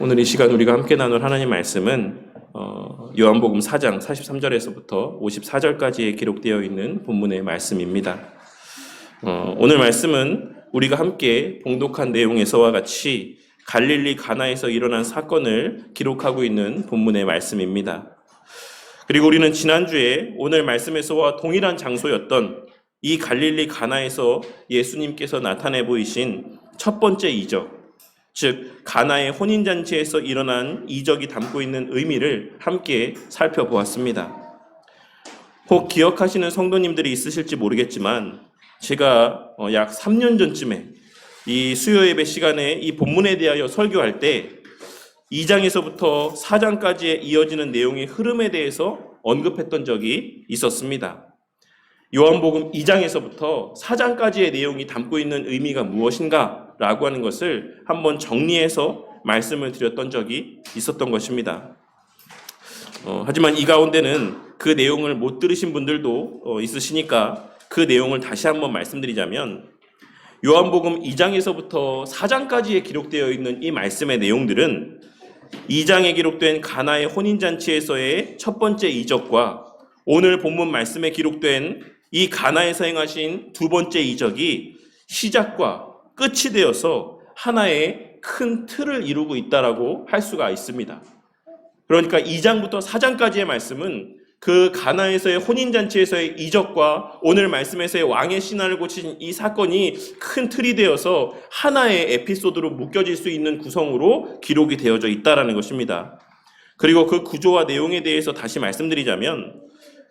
오늘 이 시간 우리가 함께 나눌 하나님 말씀은 요한복음 4장 43절에서부터 54절까지에 기록되어 있는 본문의 말씀입니다. 오늘 말씀은 우리가 함께 봉독한 내용에서와 같이 갈릴리 가나에서 일어난 사건을 기록하고 있는 본문의 말씀입니다. 그리고 우리는 지난주에 오늘 말씀에서와 동일한 장소였던 이 갈릴리 가나에서 예수님께서 나타내 보이신 첫 번째 이적, 즉 가나의 혼인잔치에서 일어난 이적이 담고 있는 의미를 함께 살펴보았습니다. 혹 기억하시는 성도님들이 있으실지 모르겠지만 제가 약 3년 전쯤에 이 수요 예배 시간에 이 본문에 대하여 설교할 때 2장에서부터 4장까지의 이어지는 내용의 흐름에 대해서 언급했던 적이 있었습니다. 요한복음 2장에서부터 4장까지의 내용이 담고 있는 의미가 무엇인가 라고 하는 것을 한번 정리해서 말씀을 드렸던 적이 있었던 것입니다. 하지만 이 가운데는 그 내용을 못 들으신 분들도 있으시니까 그 내용을 다시 한번 말씀드리자면, 요한복음 2장에서부터 4장까지에 기록되어 있는 이 말씀의 내용들은 2장에 기록된 가나의 혼인잔치에서의 첫 번째 이적과 오늘 본문 말씀에 기록된 이 가나에서 행하신 두 번째 이적이 시작과 끝이 되어서 하나의 큰 틀을 이루고 있다라고 할 수가 있습니다. 그러니까 2장부터 4장까지의 말씀은 그 가나에서의 혼인잔치에서의 이적과 오늘 말씀에서의 왕의 신화를 고친 이 사건이 큰 틀이 되어서 하나의 에피소드로 묶여질 수 있는 구성으로 기록이 되어져 있다라는 것입니다. 그리고 그 구조와 내용에 대해서 다시 말씀드리자면,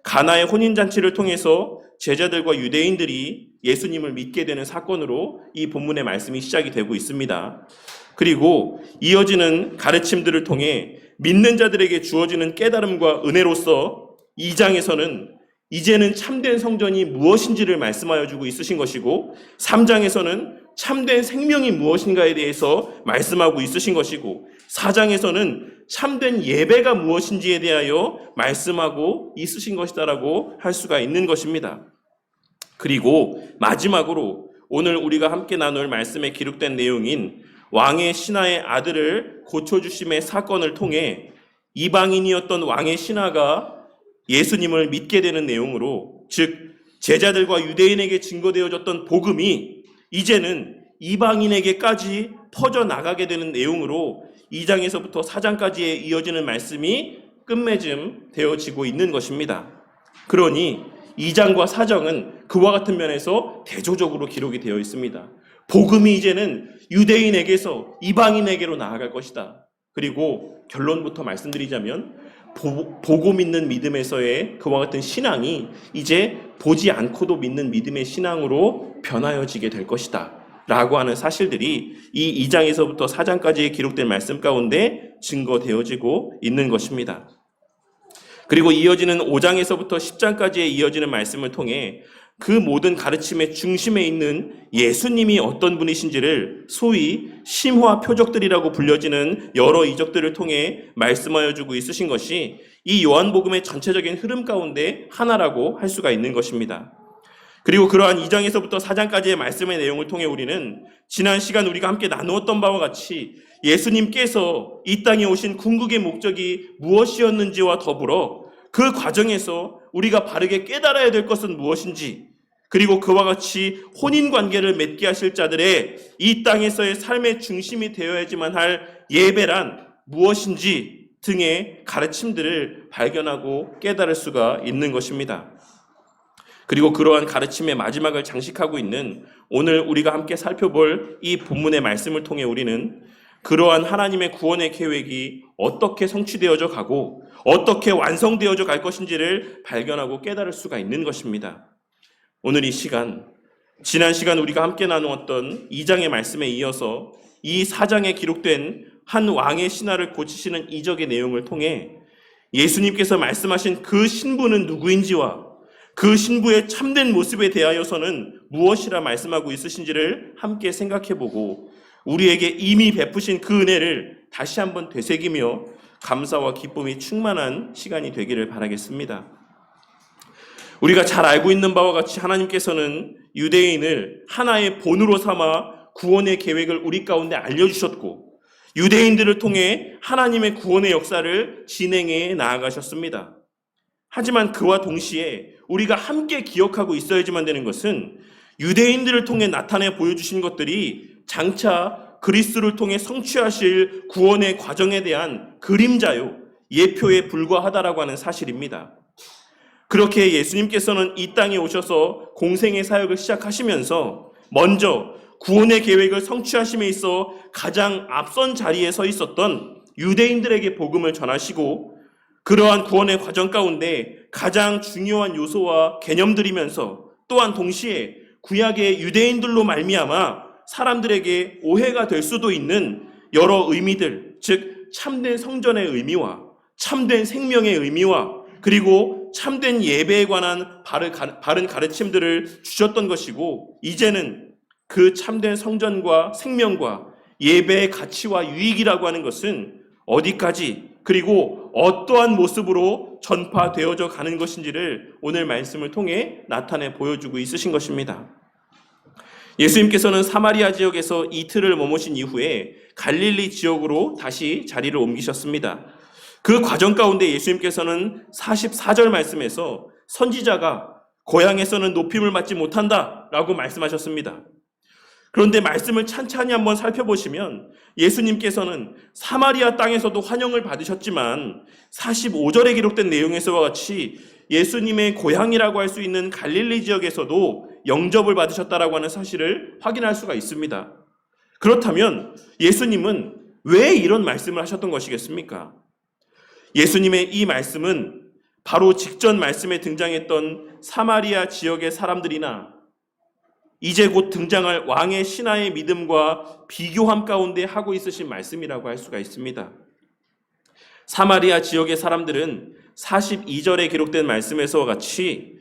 가나의 혼인잔치를 통해서 제자들과 유대인들이 예수님을 믿게 되는 사건으로 이 본문의 말씀이 시작이 되고 있습니다. 그리고 이어지는 가르침들을 통해 믿는 자들에게 주어지는 깨달음과 은혜로서 2장에서는 이제는 참된 성전이 무엇인지를 말씀하여 주고 있으신 것이고, 3장에서는 참된 생명이 무엇인가에 대해서 말씀하고 있으신 것이고, 4장에서는 참된 예배가 무엇인지에 대하여 말씀하고 있으신 것이다라고 할 수가 있는 것입니다. 그리고 마지막으로 오늘 우리가 함께 나눌 말씀에 기록된 내용인 왕의 신하의 아들을 고쳐주심의 사건을 통해 이방인이었던 왕의 신하가 예수님을 믿게 되는 내용으로, 즉 제자들과 유대인에게 증거되어졌던 복음이 이제는 이방인에게까지 퍼져나가게 되는 내용으로 2장에서부터 4장까지에 이어지는 말씀이 끝맺음 되어지고 있는 것입니다. 그러니 2장과 4장은 그와 같은 면에서 대조적으로 기록이 되어 있습니다. 복음이 이제는 유대인에게서 이방인에게로 나아갈 것이다. 그리고 결론부터 말씀드리자면, 보고 믿는 믿음에서의 그와 같은 신앙이 이제 보지 않고도 믿는 믿음의 신앙으로 변하여지게 될 것이다 라고 하는 사실들이 이 2장에서부터 4장까지의 기록된 말씀 가운데 증거되어지고 있는 것입니다. 그리고 이어지는 5장에서부터 10장까지의 이어지는 말씀을 통해 그 모든 가르침의 중심에 있는 예수님이 어떤 분이신지를 소위 심화 표적들이라고 불려지는 여러 이적들을 통해 말씀하여 주고 있으신 것이 이 요한복음의 전체적인 흐름 가운데 하나라고 할 수가 있는 것입니다. 그리고 그러한 2장에서부터 4장까지의 말씀의 내용을 통해 우리는 지난 시간 우리가 함께 나누었던 바와 같이 예수님께서 이 땅에 오신 궁극의 목적이 무엇이었는지와 더불어 그 과정에서 우리가 바르게 깨달아야 될 것은 무엇인지, 그리고 그와 같이 혼인관계를 맺게 하실 자들의 이 땅에서의 삶의 중심이 되어야지만 할 예배란 무엇인지 등의 가르침들을 발견하고 깨달을 수가 있는 것입니다. 그리고 그러한 가르침의 마지막을 장식하고 있는 오늘 우리가 함께 살펴볼 이 본문의 말씀을 통해 우리는 그러한 하나님의 구원의 계획이 어떻게 성취되어져 가고 어떻게 완성되어져 갈 것인지를 발견하고 깨달을 수가 있는 것입니다. 오늘 이 시간, 지난 시간 우리가 함께 나누었던 2장의 말씀에 이어서 이 4장에 기록된 한 왕의 신하를 고치시는 이적의 내용을 통해 예수님께서 말씀하신 그 신부는 누구인지와 그 신부의 참된 모습에 대하여서는 무엇이라 말씀하고 있으신지를 함께 생각해보고 우리에게 이미 베푸신 그 은혜를 다시 한번 되새기며 감사와 기쁨이 충만한 시간이 되기를 바라겠습니다. 우리가 잘 알고 있는 바와 같이 하나님께서는 유대인을 하나의 본으로 삼아 구원의 계획을 우리 가운데 알려주셨고, 유대인들을 통해 하나님의 구원의 역사를 진행해 나아가셨습니다. 하지만 그와 동시에 우리가 함께 기억하고 있어야지만 되는 것은 유대인들을 통해 나타내 보여주신 것들이 장차 그리스도를 통해 성취하실 구원의 과정에 대한 그림자요, 예표에 불과하다라고 하는 사실입니다. 그렇게 예수님께서는 이 땅에 오셔서 공생의 사역을 시작하시면서 먼저 구원의 계획을 성취하심에 있어 가장 앞선 자리에 서 있었던 유대인들에게 복음을 전하시고, 그러한 구원의 과정 가운데 가장 중요한 요소와 개념들이면서 또한 동시에 구약의 유대인들로 말미암아 사람들에게 오해가 될 수도 있는 여러 의미들, 즉 참된 성전의 의미와 참된 생명의 의미와 그리고 참된 예배에 관한 바른 가르침들을 주셨던 것이고, 이제는 그 참된 성전과 생명과 예배의 가치와 유익이라고 하는 것은 어디까지 그리고 어떠한 모습으로 전파되어져 가는 것인지를 오늘 말씀을 통해 나타내 보여주고 있으신 것입니다. 예수님께서는 사마리아 지역에서 이틀을 머무신 이후에 갈릴리 지역으로 다시 자리를 옮기셨습니다. 그 과정 가운데 예수님께서는 44절 말씀에서 선지자가 고향에서는 높임을 받지 못한다라고 말씀하셨습니다. 그런데 말씀을 찬찬히 한번 살펴보시면 예수님께서는 사마리아 땅에서도 환영을 받으셨지만 45절에 기록된 내용에서와 같이 예수님의 고향이라고 할 수 있는 갈릴리 지역에서도 영접을 받으셨다라고 하는 사실을 확인할 수가 있습니다. 그렇다면 예수님은 왜 이런 말씀을 하셨던 것이겠습니까? 예수님의 이 말씀은 바로 직전 말씀에 등장했던 사마리아 지역의 사람들이나 이제 곧 등장할 왕의 신하의 믿음과 비교함 가운데 하고 있으신 말씀이라고 할 수가 있습니다. 사마리아 지역의 사람들은 42절에 기록된 말씀에서와 같이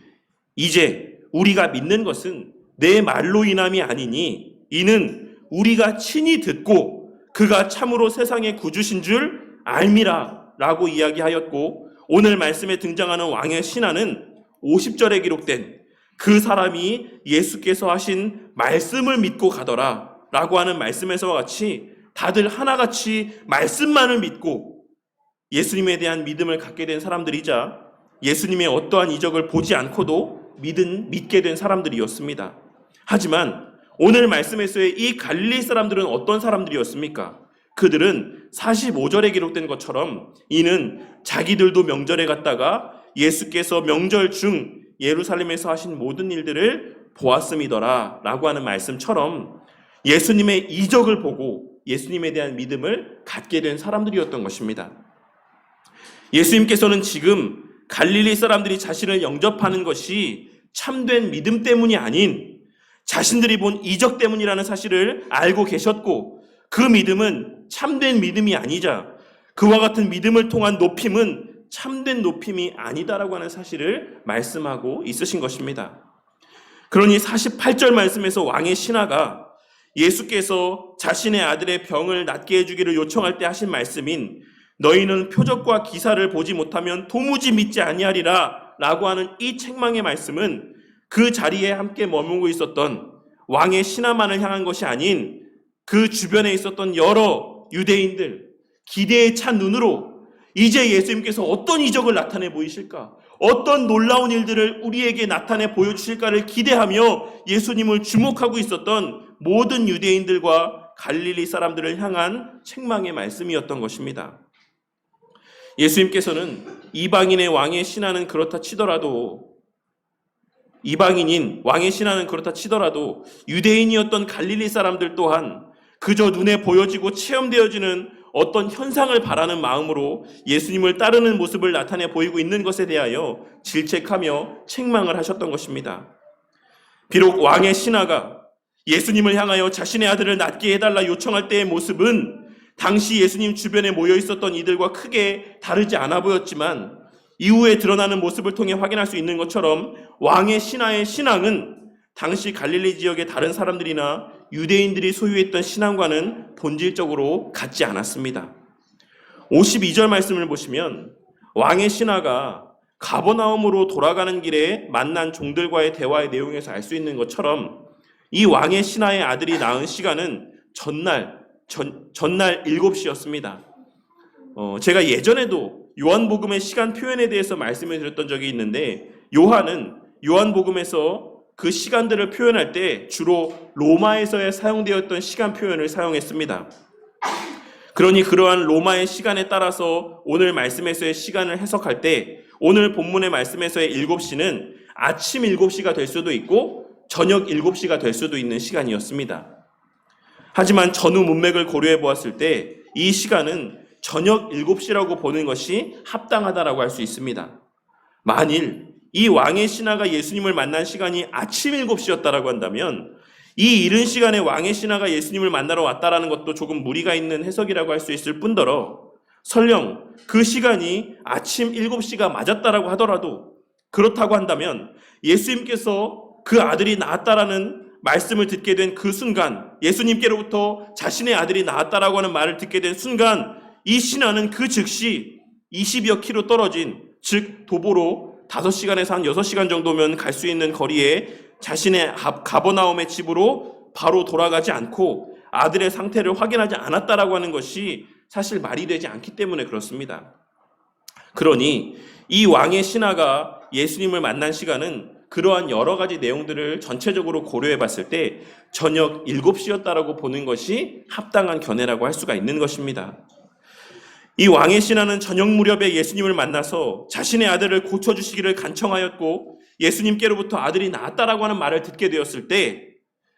이제 우리가 믿는 것은 내 말로 인함이 아니니 이는 우리가 친히 듣고 그가 참으로 세상의 구주신 줄 알미라 라고 이야기하였고, 오늘 말씀에 등장하는 왕의 신하는 50절에 기록된 그 사람이 예수께서 하신 말씀을 믿고 가더라 라고 하는 말씀에서와 같이 다들 하나같이 말씀만을 믿고 예수님에 대한 믿음을 갖게 된 사람들이자 예수님의 어떠한 이적을 보지 않고도 믿게 된 사람들이었습니다. 하지만 오늘 말씀에서의 이 갈릴리 사람들은 어떤 사람들이었습니까? 그들은 45절에 기록된 것처럼 이는 자기들도 명절에 갔다가 예수께서 명절 중 예루살렘에서 하신 모든 일들을 보았음이더라 라고 하는 말씀처럼 예수님의 이적을 보고 예수님에 대한 믿음을 갖게 된 사람들이었던 것입니다. 예수님께서는 지금 갈릴리 사람들이 자신을 영접하는 것이 참된 믿음 때문이 아닌 자신들이 본 이적 때문이라는 사실을 알고 계셨고, 그 믿음은 참된 믿음이 아니자 그와 같은 믿음을 통한 높임은 참된 높임이 아니다라고 하는 사실을 말씀하고 있으신 것입니다. 그러니 48절 말씀에서 왕의 신하가 예수께서 자신의 아들의 병을 낫게 해주기를 요청할 때 하신 말씀인 너희는 표적과 기사를 보지 못하면 도무지 믿지 아니하리라 라고 하는 이 책망의 말씀은 그 자리에 함께 머물고 있었던 왕의 신하만을 향한 것이 아닌 그 주변에 있었던 여러 유대인들, 기대에 찬 눈으로 이제 예수님께서 어떤 이적을 나타내 보이실까? 어떤 놀라운 일들을 우리에게 나타내 보여주실까를 기대하며 예수님을 주목하고 있었던 모든 유대인들과 갈릴리 사람들을 향한 책망의 말씀이었던 것입니다. 예수님께서는 이방인의 왕의 신하는 그렇다 치더라도 이방인인 왕의 신하는 그렇다 치더라도 유대인이었던 갈릴리 사람들 또한 그저 눈에 보여지고 체험되어지는 어떤 현상을 바라는 마음으로 예수님을 따르는 모습을 나타내 보이고 있는 것에 대하여 질책하며 책망을 하셨던 것입니다. 비록 왕의 신하가 예수님을 향하여 자신의 아들을 낫게 해달라 요청할 때의 모습은 당시 예수님 주변에 모여 있었던 이들과 크게 다르지 않아 보였지만 이후에 드러나는 모습을 통해 확인할 수 있는 것처럼 왕의 신하의 신앙은 당시 갈릴리 지역의 다른 사람들이나 유대인들이 소유했던 신앙과는 본질적으로 같지 않았습니다. 52절 말씀을 보시면 왕의 신하가 가버나움으로 돌아가는 길에 만난 종들과의 대화의 내용에서 알 수 있는 것처럼 이 왕의 신하의 아들이 낳은 시간은 전날 전날 7시였습니다. 제가 예전에도 요한복음의 시간 표현에 대해서 말씀을 드렸던 적이 있는데, 요한은 요한복음에서 그 시간들을 표현할 때 주로 로마에서의 사용되었던 시간 표현을 사용했습니다. 그러니 그러한 로마의 시간에 따라서 오늘 말씀에서의 시간을 해석할 때, 오늘 본문의 말씀에서의 7시는 아침 7시가 될 수도 있고 저녁 7시가 될 수도 있는 시간이었습니다. 하지만 전후 문맥을 고려해 보았을 때 이 시간은 저녁 7시라고 보는 것이 합당하다라고 할 수 있습니다. 만일 이 왕의 신하가 예수님을 만난 시간이 아침 7시였다라고 한다면 이 이른 시간에 왕의 신하가 예수님을 만나러 왔다라는 것도 조금 무리가 있는 해석이라고 할 수 있을 뿐더러, 설령 그 시간이 아침 7시가 맞았다라고 하더라도, 그렇다고 한다면 예수님께서 그 아들이 낳았다라는 말씀을 듣게 된 그 순간, 예수님께로부터 자신의 아들이 낳았다라고 하는 말을 듣게 된 순간, 이 신하는 그 즉시 20여 킬로 떨어진, 즉 도보로 5시간에서 한 6시간 정도면 갈 수 있는 거리에 자신의 가버나움의 집으로 바로 돌아가지 않고 아들의 상태를 확인하지 않았다라고 하는 것이 사실 말이 되지 않기 때문에 그렇습니다. 그러니 이 왕의 신하가 예수님을 만난 시간은 그러한 여러 가지 내용들을 전체적으로 고려해 봤을 때 저녁 7시였다라고 보는 것이 합당한 견해라고 할 수가 있는 것입니다. 이 왕의 신하는 저녁 무렵에 예수님을 만나서 자신의 아들을 고쳐주시기를 간청하였고, 예수님께로부터 아들이 낳았다라고 하는 말을 듣게 되었을 때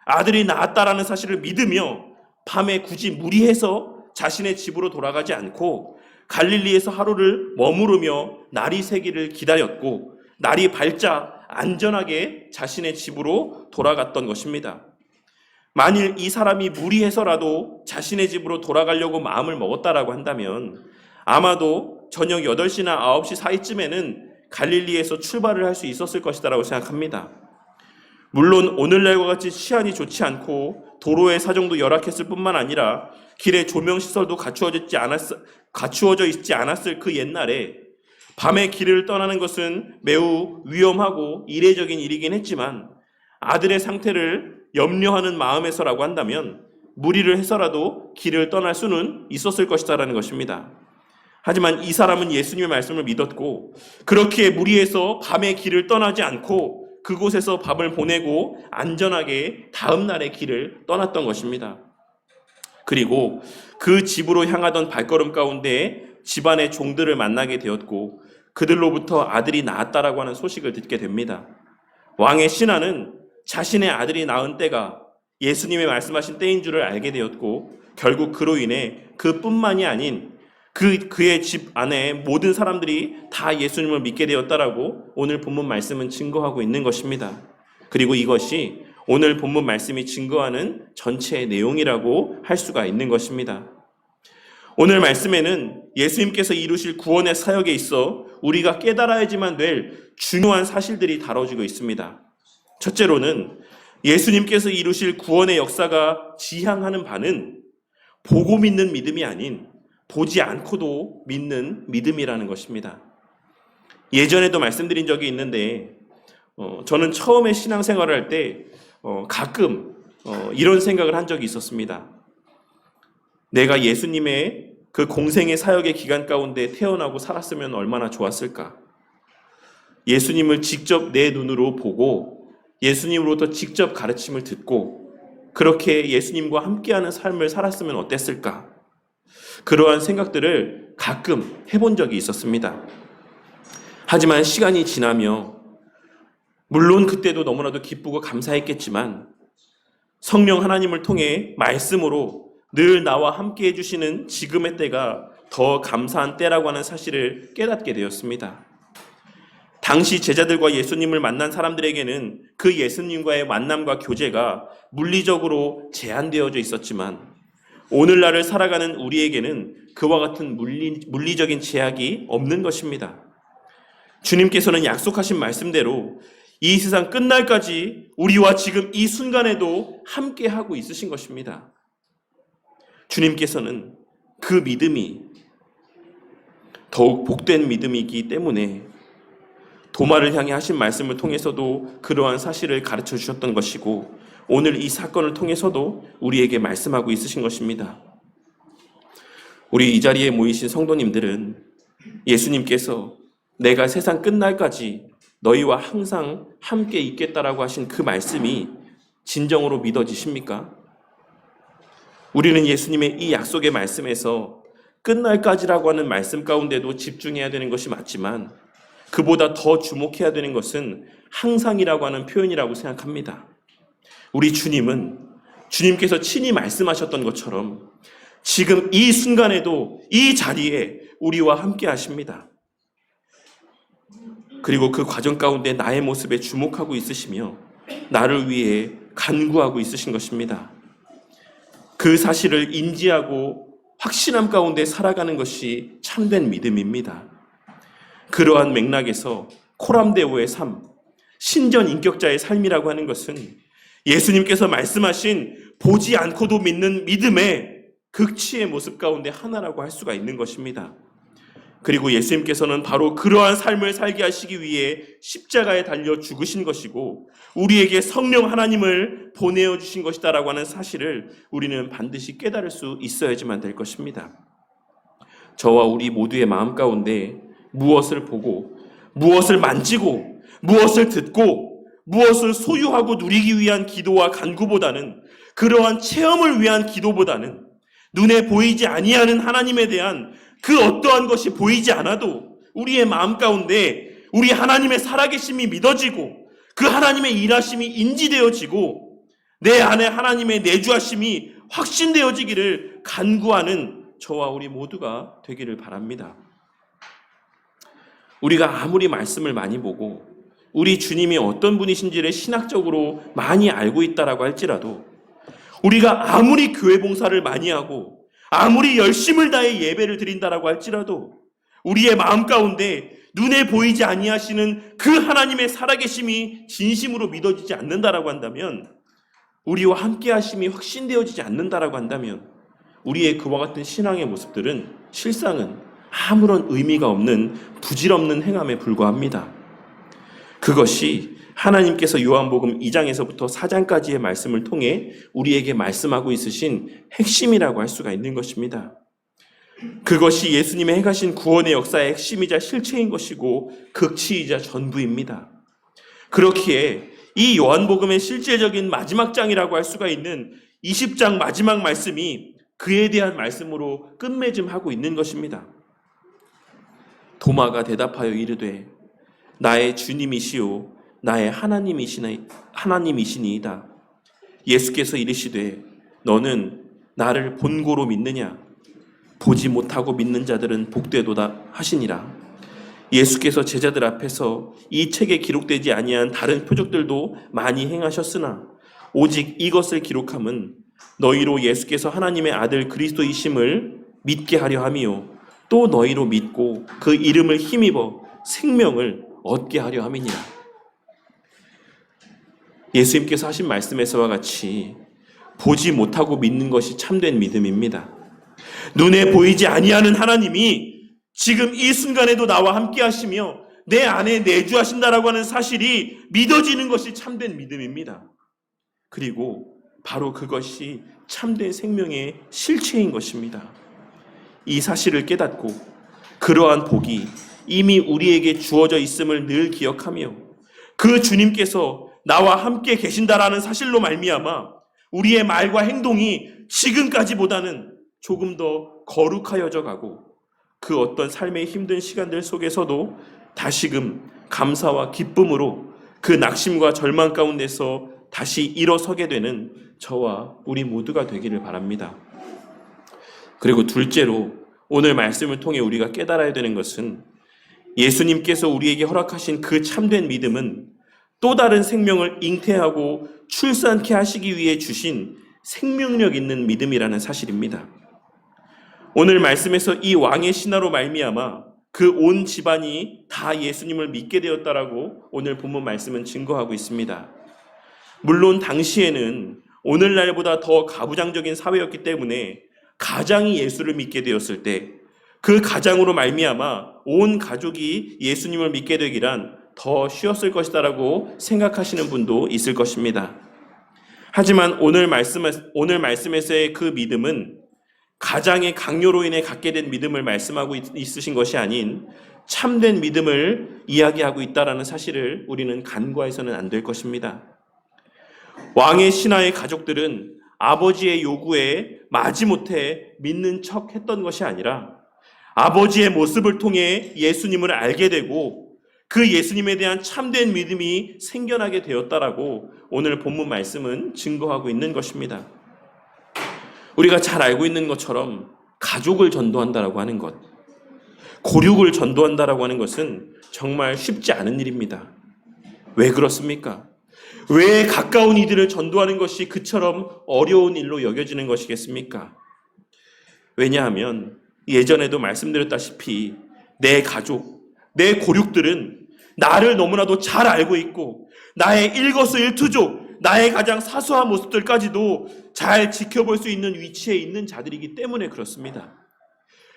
아들이 낳았다라는 사실을 믿으며 밤에 굳이 무리해서 자신의 집으로 돌아가지 않고 갈릴리에서 하루를 머무르며 날이 새기를 기다렸고, 날이 밝자 안전하게 자신의 집으로 돌아갔던 것입니다. 만일 이 사람이 무리해서라도 자신의 집으로 돌아가려고 마음을 먹었다라고 한다면 아마도 저녁 8시나 9시 사이쯤에는 갈릴리에서 출발을 할 수 있었을 것이다라고 생각합니다. 물론 오늘날과 같이 치안이 좋지 않고 도로의 사정도 열악했을 뿐만 아니라 길에 조명시설도 갖추어져 있지 않았을 그 옛날에 밤에 길을 떠나는 것은 매우 위험하고 이례적인 일이긴 했지만, 아들의 상태를 염려하는 마음에서라고 한다면 무리를 해서라도 길을 떠날 수는 있었을 것이다라는 것입니다. 하지만 이 사람은 예수님의 말씀을 믿었고, 그렇게 무리해서 밤에 길을 떠나지 않고 그곳에서 밤을 보내고 안전하게 다음 날의 길을 떠났던 것입니다. 그리고 그 집으로 향하던 발걸음 가운데 집안의 종들을 만나게 되었고, 그들로부터 아들이 낳았다라고 하는 소식을 듣게 됩니다. 왕의 신하는 자신의 아들이 낳은 때가 예수님의 말씀하신 때인 줄을 알게 되었고, 결국 그로 인해 그뿐만이 아닌 그의 집 안에 모든 사람들이 다 예수님을 믿게 되었다라고 오늘 본문 말씀은 증거하고 있는 것입니다. 그리고 이것이 오늘 본문 말씀이 증거하는 전체의 내용이라고 할 수가 있는 것입니다. 오늘 말씀에는 예수님께서 이루실 구원의 사역에 있어 우리가 깨달아야지만 될 중요한 사실들이 다뤄지고 있습니다. 첫째로는 예수님께서 이루실 구원의 역사가 지향하는 바는 보고 믿는 믿음이 아닌 보지 않고도 믿는 믿음이라는 것입니다. 예전에도 말씀드린 적이 있는데, 저는 처음에 신앙생활을 할 때 가끔 이런 생각을 한 적이 있었습니다. 내가 예수님의 그 공생의 사역의 기간 가운데 태어나고 살았으면 얼마나 좋았을까. 예수님을 직접 내 눈으로 보고 예수님으로부터 직접 가르침을 듣고 그렇게 예수님과 함께하는 삶을 살았으면 어땠을까. 그러한 생각들을 가끔 해본 적이 있었습니다. 하지만 시간이 지나며, 물론 그때도 너무나도 기쁘고 감사했겠지만, 성령 하나님을 통해 말씀으로 늘 나와 함께 해주시는 지금의 때가 더 감사한 때라고 하는 사실을 깨닫게 되었습니다. 당시 제자들과 예수님을 만난 사람들에게는 그 예수님과의 만남과 교제가 물리적으로 제한되어져 있었지만, 오늘날을 살아가는 우리에게는 그와 같은 물리적인 제약이 없는 것입니다. 주님께서는 약속하신 말씀대로 이 세상 끝날까지 우리와 지금 이 순간에도 함께하고 있으신 것입니다. 주님께서는 그 믿음이 더욱 복된 믿음이기 때문에 도마를 향해 하신 말씀을 통해서도 그러한 사실을 가르쳐 주셨던 것이고, 오늘 이 사건을 통해서도 우리에게 말씀하고 있으신 것입니다. 우리 이 자리에 모이신 성도님들은 예수님께서 내가 세상 끝날까지 너희와 항상 함께 있겠다라고 하신 그 말씀이 진정으로 믿어지십니까? 우리는 예수님의 이 약속의 말씀에서 끝날까지라고 하는 말씀 가운데도 집중해야 되는 것이 맞지만 그보다 더 주목해야 되는 것은 항상이라고 하는 표현이라고 생각합니다. 우리 주님께서 친히 말씀하셨던 것처럼 지금 이 순간에도 이 자리에 우리와 함께 하십니다. 그리고 그 과정 가운데 나의 모습에 주목하고 있으시며 나를 위해 간구하고 있으신 것입니다. 그 사실을 인지하고 확신함 가운데 살아가는 것이 참된 믿음입니다. 그러한 맥락에서 코람데오의 삶, 신전 인격자의 삶이라고 하는 것은 예수님께서 말씀하신 보지 않고도 믿는 믿음의 극치의 모습 가운데 하나라고 할 수가 있는 것입니다. 그리고 예수님께서는 바로 그러한 삶을 살게 하시기 위해 십자가에 달려 죽으신 것이고 우리에게 성령 하나님을 보내어 주신 것이다라고 하는 사실을 우리는 반드시 깨달을 수 있어야지만 될 것입니다. 저와 우리 모두의 마음 가운데 무엇을 보고 무엇을 만지고 무엇을 듣고 무엇을 소유하고 누리기 위한 기도와 간구보다는 그러한 체험을 위한 기도보다는 눈에 보이지 아니하는 하나님에 대한 그 어떠한 것이 보이지 않아도 우리의 마음 가운데 우리 하나님의 살아계심이 믿어지고 그 하나님의 일하심이 인지되어지고 내 안에 하나님의 내주하심이 확신되어지기를 간구하는 저와 우리 모두가 되기를 바랍니다. 우리가 아무리 말씀을 많이 보고 우리 주님이 어떤 분이신지를 신학적으로 많이 알고 있다라고 할지라도 우리가 아무리 교회 봉사를 많이 하고 아무리 열심을 다해 예배를 드린다라고 할지라도 우리의 마음 가운데 눈에 보이지 아니하시는 그 하나님의 살아계심이 진심으로 믿어지지 않는다라고 한다면 우리와 함께 하심이 확신되어지지 않는다라고 한다면 우리의 그와 같은 신앙의 모습들은 실상은 아무런 의미가 없는 부질없는 행함에 불과합니다. 그것이 하나님께서 요한복음 2장에서부터 4장까지의 말씀을 통해 우리에게 말씀하고 있으신 핵심이라고 할 수가 있는 것입니다. 그것이 예수님의 행하신 구원의 역사의 핵심이자 실체인 것이고 극치이자 전부입니다. 그렇기에 이 요한복음의 실제적인 마지막 장이라고 할 수가 있는 20장 마지막 말씀이 그에 대한 말씀으로 끝맺음하고 있는 것입니다. 도마가 대답하여 이르되 나의 주님이시오 나의 하나님이시니이다. 예수께서 이르시되 너는 나를 본고로 믿느냐? 보지 못하고 믿는 자들은 복되도다 하시니라. 예수께서 제자들 앞에서 이 책에 기록되지 아니한 다른 표적들도 많이 행하셨으나 오직 이것을 기록함은 너희로 예수께서 하나님의 아들 그리스도이심을 믿게 하려 함이요 또 너희로 믿고 그 이름을 힘입어 생명을 얻게 하려 함이니라. 예수님께서 하신 말씀에서와 같이 보지 못하고 믿는 것이 참된 믿음입니다. 눈에 보이지 아니하는 하나님이 지금 이 순간에도 나와 함께 하시며 내 안에 내주하신다라고 하는 사실이 믿어지는 것이 참된 믿음입니다. 그리고 바로 그것이 참된 생명의 실체인 것입니다. 이 사실을 깨닫고 그러한 복이 이미 우리에게 주어져 있음을 늘 기억하며 그 주님께서 나와 함께 계신다라는 사실로 말미암아 우리의 말과 행동이 지금까지보다는 조금 더 거룩하여져 가고 그 어떤 삶의 힘든 시간들 속에서도 다시금 감사와 기쁨으로 그 낙심과 절망 가운데서 다시 일어서게 되는 저와 우리 모두가 되기를 바랍니다. 그리고 둘째로 오늘 말씀을 통해 우리가 깨달아야 되는 것은 예수님께서 우리에게 허락하신 그 참된 믿음은 또 다른 생명을 잉태하고 출산케 하시기 위해 주신 생명력 있는 믿음이라는 사실입니다. 오늘 말씀에서 이 왕의 신하로 말미암아 그 온 집안이 다 예수님을 믿게 되었다라고 오늘 본문 말씀은 증거하고 있습니다. 물론 당시에는 오늘날보다 더 가부장적인 사회였기 때문에 가장이 예수를 믿게 되었을 때 그 가장으로 말미암아 온 가족이 예수님을 믿게 되기란 더 쉬웠을 것이다라고 생각하시는 분도 있을 것입니다. 하지만 오늘 말씀에서의 그 믿음은 가장의 강요로 인해 갖게 된 믿음을 말씀하고 있으신 것이 아닌 참된 믿음을 이야기하고 있다는 사실을 우리는 간과해서는 안 될 것입니다. 왕의 신하의 가족들은 아버지의 요구에 마지못해 믿는 척 했던 것이 아니라 아버지의 모습을 통해 예수님을 알게 되고 그 예수님에 대한 참된 믿음이 생겨나게 되었다라고 오늘 본문 말씀은 증거하고 있는 것입니다. 우리가 잘 알고 있는 것처럼 가족을 전도한다라고 하는 것, 고륙을 전도한다라고 하는 것은 정말 쉽지 않은 일입니다. 왜 그렇습니까? 왜 가까운 이들을 전도하는 것이 그처럼 어려운 일로 여겨지는 것이겠습니까? 왜냐하면 예전에도 말씀드렸다시피 내 가족, 내 고륙들은 나를 너무나도 잘 알고 있고 나의 일거수일투족, 나의 가장 사소한 모습들까지도 잘 지켜볼 수 있는 위치에 있는 자들이기 때문에 그렇습니다.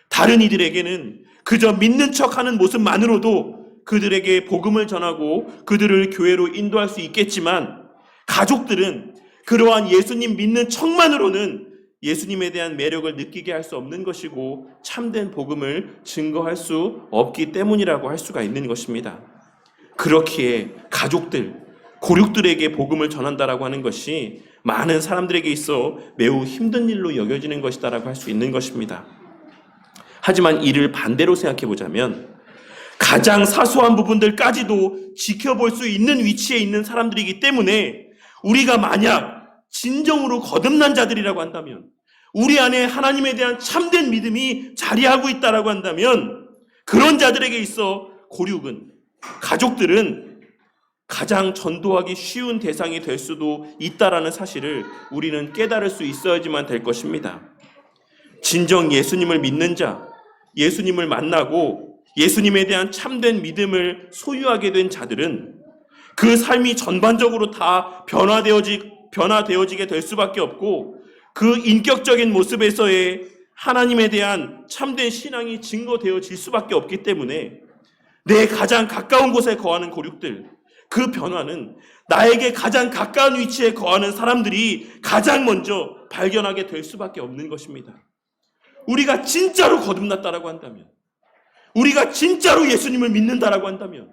다른 이들에게는 그저 믿는 척하는 모습만으로도 그들에게 복음을 전하고 그들을 교회로 인도할 수 있겠지만 가족들은 그러한 예수님 믿는 척만으로는 예수님에 대한 매력을 느끼게 할 수 없는 것이고 참된 복음을 증거할 수 없기 때문이라고 할 수가 있는 것입니다. 그렇기에 가족들, 고륙들에게 복음을 전한다라고 하는 것이 많은 사람들에게 있어 매우 힘든 일로 여겨지는 것이다라고 할 수 있는 것입니다. 하지만 이를 반대로 생각해 보자면 가장 사소한 부분들까지도 지켜볼 수 있는 위치에 있는 사람들이기 때문에 우리가 만약 진정으로 거듭난 자들이라고 한다면, 우리 안에 하나님에 대한 참된 믿음이 자리하고 있다라고 한다면 그런 자들에게 있어 고륙은, 가족들은 가장 전도하기 쉬운 대상이 될 수도 있다라는 사실을 우리는 깨달을 수 있어야지만 될 것입니다. 진정 예수님을 믿는 자, 예수님을 만나고 예수님에 대한 참된 믿음을 소유하게 된 자들은 그 삶이 전반적으로 다 변화되어지게 될 수밖에 없고 그 인격적인 모습에서의 하나님에 대한 참된 신앙이 증거되어질 수밖에 없기 때문에 내 가장 가까운 곳에 거하는 고륙들, 그 변화는 나에게 가장 가까운 위치에 거하는 사람들이 가장 먼저 발견하게 될 수밖에 없는 것입니다. 우리가 진짜로 거듭났다라고 한다면, 우리가 진짜로 예수님을 믿는다라고 한다면,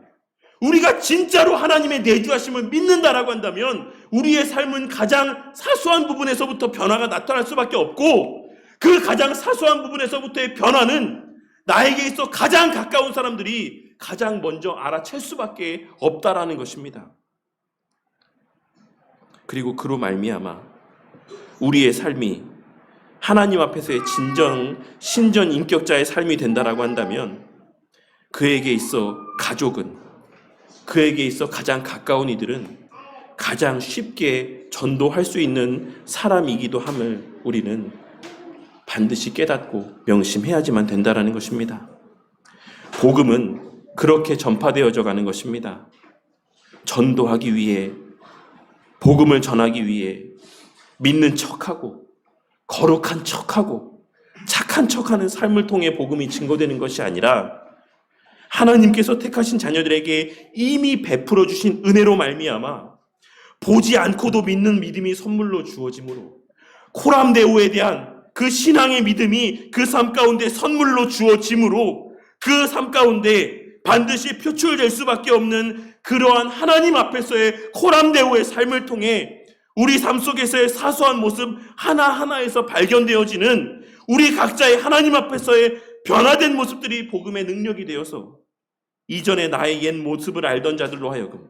우리가 진짜로 하나님의 내주하심을 믿는다라고 한다면 우리의 삶은 가장 사소한 부분에서부터 변화가 나타날 수밖에 없고 그 가장 사소한 부분에서부터의 변화는 나에게 있어 가장 가까운 사람들이 가장 먼저 알아챌 수밖에 없다라는 것입니다. 그리고 그로 말미암아 우리의 삶이 하나님 앞에서의 진정 신전 인격자의 삶이 된다라고 한다면 그에게 있어 가족은, 그에게 있어 가장 가까운 이들은 가장 쉽게 전도할 수 있는 사람이기도 함을 우리는 반드시 깨닫고 명심해야지만 된다라는 것입니다. 복음은 그렇게 전파되어져 가는 것입니다. 전도하기 위해, 복음을 전하기 위해 믿는 척하고 거룩한 척하고 착한 척하는 삶을 통해 복음이 증거되는 것이 아니라 하나님께서 택하신 자녀들에게 이미 베풀어 주신 은혜로 말미암아 보지 않고도 믿는 믿음이 선물로 주어지므로 코람데오에 대한 그 신앙의 믿음이 그 삶 가운데 선물로 주어지므로 그 삶 가운데 반드시 표출될 수밖에 없는 그러한 하나님 앞에서의 코람데오의 삶을 통해 우리 삶 속에서의 사소한 모습 하나하나에서 발견되어지는 우리 각자의 하나님 앞에서의 변화된 모습들이 복음의 능력이 되어서 이전에 나의 옛 모습을 알던 자들로 하여금,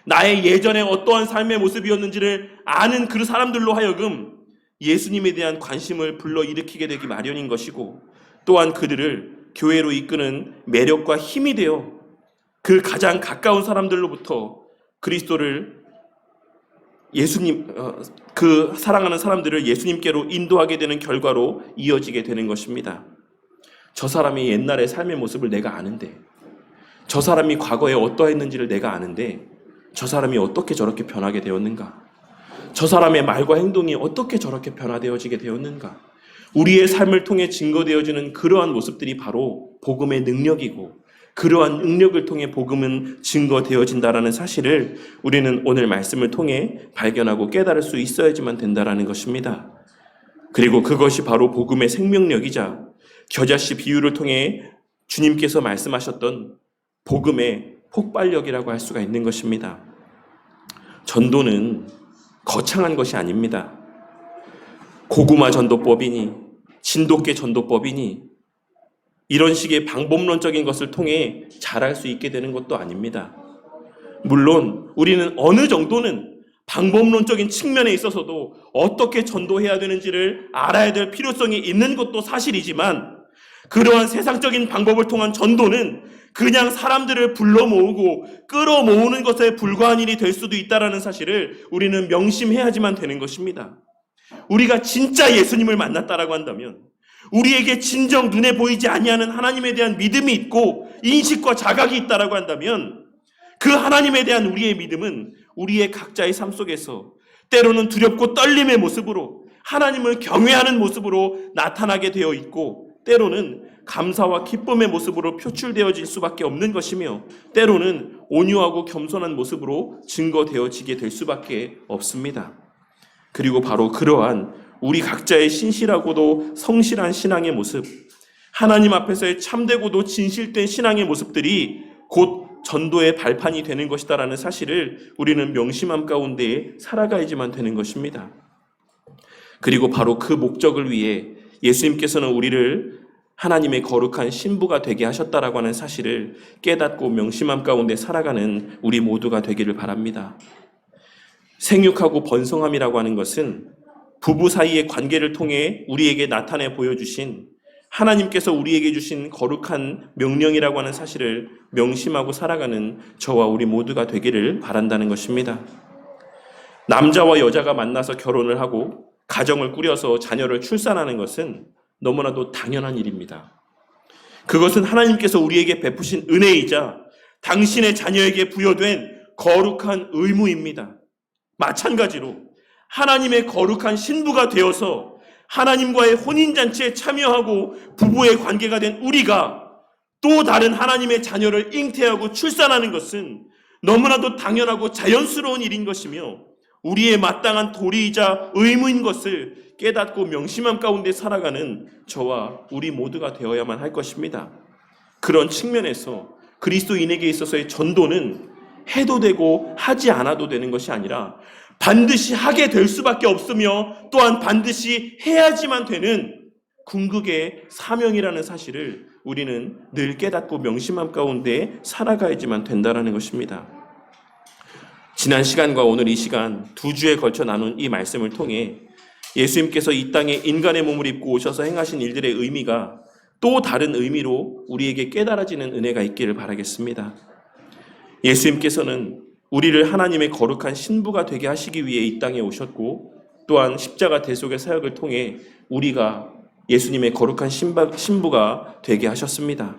나의 예전에 어떠한 삶의 모습이었는지를 아는 그 사람들로 하여금 예수님에 대한 관심을 불러일으키게 되기 마련인 것이고, 또한 그들을 교회로 이끄는 매력과 힘이 되어 그 가장 가까운 사람들로부터 그리스도를 그 사랑하는 사람들을 예수님께로 인도하게 되는 결과로 이어지게 되는 것입니다. 저 사람이 옛날의 삶의 모습을 내가 아는데, 저 사람이 과거에 어떠했는지를 내가 아는데 저 사람이 어떻게 저렇게 변하게 되었는가? 저 사람의 말과 행동이 어떻게 저렇게 변화되어지게 되었는가? 우리의 삶을 통해 증거되어지는 그러한 모습들이 바로 복음의 능력이고, 그러한 능력을 통해 복음은 증거되어진다라는 사실을 우리는 오늘 말씀을 통해 발견하고 깨달을 수 있어야지만 된다라는 것입니다. 그리고 그것이 바로 복음의 생명력이자 겨자씨 비유를 통해 주님께서 말씀하셨던 복음의 폭발력이라고 할 수가 있는 것입니다. 전도는 거창한 것이 아닙니다. 고구마 전도법이니 진돗개 전도법이니 이런 식의 방법론적인 것을 통해 잘할 수 있게 되는 것도 아닙니다. 물론 우리는 어느 정도는 방법론적인 측면에 있어서도 어떻게 전도해야 되는지를 알아야 될 필요성이 있는 것도 사실이지만, 그러한 세상적인 방법을 통한 전도는 그냥 사람들을 불러 모으고 끌어 모으는 것에 불과한 일이 될 수도 있다는 사실을 우리는 명심해야지만 되는 것입니다. 우리가 진짜 예수님을 만났다라고 한다면, 우리에게 진정 눈에 보이지 아니하는 하나님에 대한 믿음이 있고 인식과 자각이 있다라고 한다면, 그 하나님에 대한 우리의 믿음은 우리의 각자의 삶 속에서 때로는 두렵고 떨림의 모습으로, 하나님을 경외하는 모습으로 나타나게 되어 있고, 때로는 감사와 기쁨의 모습으로 표출되어질 수밖에 없는 것이며, 때로는 온유하고 겸손한 모습으로 증거되어지게 될 수밖에 없습니다. 그리고 바로 그러한 우리 각자의 신실하고도 성실한 신앙의 모습, 하나님 앞에서의 참되고도 진실된 신앙의 모습들이 곧 전도의 발판이 되는 것이다라는 사실을 우리는 명심함 가운데 살아가야지만 되는 것입니다. 그리고 바로 그 목적을 위해 예수님께서는 우리를 하나님의 거룩한 신부가 되게 하셨다라고 하는 사실을 깨닫고 명심함 가운데 살아가는 우리 모두가 되기를 바랍니다. 생육하고 번성함이라고 하는 것은 부부 사이의 관계를 통해 우리에게 나타내 보여주신 하나님께서 우리에게 주신 거룩한 명령이라고 하는 사실을 명심하고 살아가는 저와 우리 모두가 되기를 바란다는 것입니다. 남자와 여자가 만나서 결혼을 하고 가정을 꾸려서 자녀를 출산하는 것은 너무나도 당연한 일입니다. 그것은 하나님께서 우리에게 베푸신 은혜이자 당신의 자녀에게 부여된 거룩한 의무입니다. 마찬가지로 하나님의 거룩한 신부가 되어서 하나님과의 혼인잔치에 참여하고 부부의 관계가 된 우리가 또 다른 하나님의 자녀를 잉태하고 출산하는 것은 너무나도 당연하고 자연스러운 일인 것이며, 우리의 마땅한 도리이자 의무인 것을 깨닫고 명심함 가운데 살아가는 저와 우리 모두가 되어야만 할 것입니다. 그런 측면에서 그리스도인에게 있어서의 전도는 해도 되고 하지 않아도 되는 것이 아니라 반드시 하게 될 수밖에 없으며, 또한 반드시 해야지만 되는 궁극의 사명이라는 사실을 우리는 늘 깨닫고 명심함 가운데 살아가야지만 된다는 것입니다. 지난 시간과 오늘 이 시간 두 주에 걸쳐 나눈 이 말씀을 통해 예수님께서 이 땅에 인간의 몸을 입고 오셔서 행하신 일들의 의미가 또 다른 의미로 우리에게 깨달아지는 은혜가 있기를 바라겠습니다. 예수님께서는 우리를 하나님의 거룩한 신부가 되게 하시기 위해 이 땅에 오셨고, 또한 십자가 대속의 사역을 통해 우리가 예수님의 거룩한 신부가 되게 하셨습니다.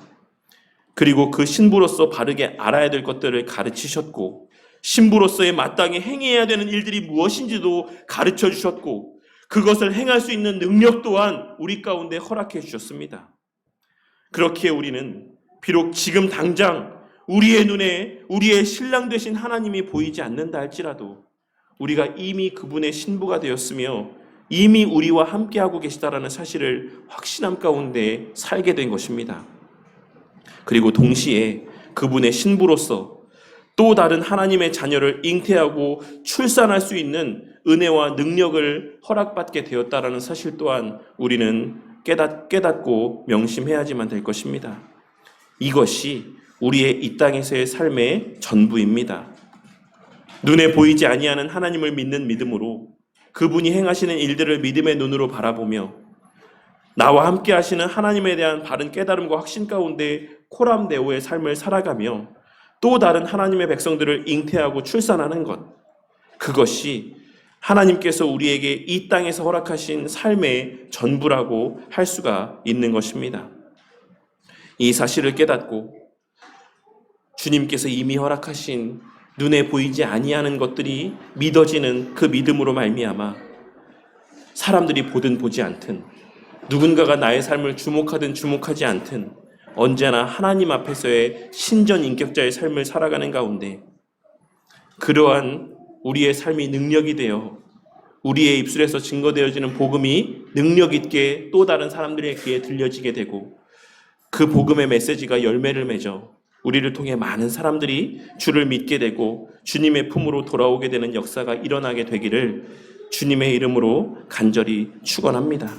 그리고 그 신부로서 바르게 알아야 될 것들을 가르치셨고, 신부로서의 마땅히 행해야 되는 일들이 무엇인지도 가르쳐 주셨고, 그것을 행할 수 있는 능력 또한 우리 가운데 허락해 주셨습니다. 그렇기에 우리는 비록 지금 당장 우리의 눈에 우리의 신랑 되신 하나님이 보이지 않는다 할지라도 우리가 이미 그분의 신부가 되었으며 이미 우리와 함께하고 계시다라는 사실을 확신함 가운데 살게 된 것입니다. 그리고 동시에 그분의 신부로서 또 다른 하나님의 자녀를 잉태하고 출산할 수 있는 은혜와 능력을 허락받게 되었다라는 사실 또한 우리는 깨닫고 명심해야지만 될 것입니다. 이것이 우리의 이 땅에서의 삶의 전부입니다. 눈에 보이지 아니하는 하나님을 믿는 믿음으로 그분이 행하시는 일들을 믿음의 눈으로 바라보며 나와 함께 하시는 하나님에 대한 바른 깨달음과 확신 가운데 코람데오의 삶을 살아가며 또 다른 하나님의 백성들을 잉태하고 출산하는 것, 그것이 하나님께서 우리에게 이 땅에서 허락하신 삶의 전부라고 할 수가 있는 것입니다. 이 사실을 깨닫고 주님께서 이미 허락하신 눈에 보이지 아니하는 것들이 믿어지는 그 믿음으로 말미암아 사람들이 보든 보지 않든, 누군가가 나의 삶을 주목하든 주목하지 않든 언제나 하나님 앞에서의 신전인격자의 삶을 살아가는 가운데 그러한 우리의 삶이 능력이 되어 우리의 입술에서 증거되어지는 복음이 능력 있게 또 다른 사람들의 귀에 들려지게 되고 그 복음의 메시지가 열매를 맺어 우리를 통해 많은 사람들이 주를 믿게 되고 주님의 품으로 돌아오게 되는 역사가 일어나게 되기를 주님의 이름으로 간절히 축원합니다.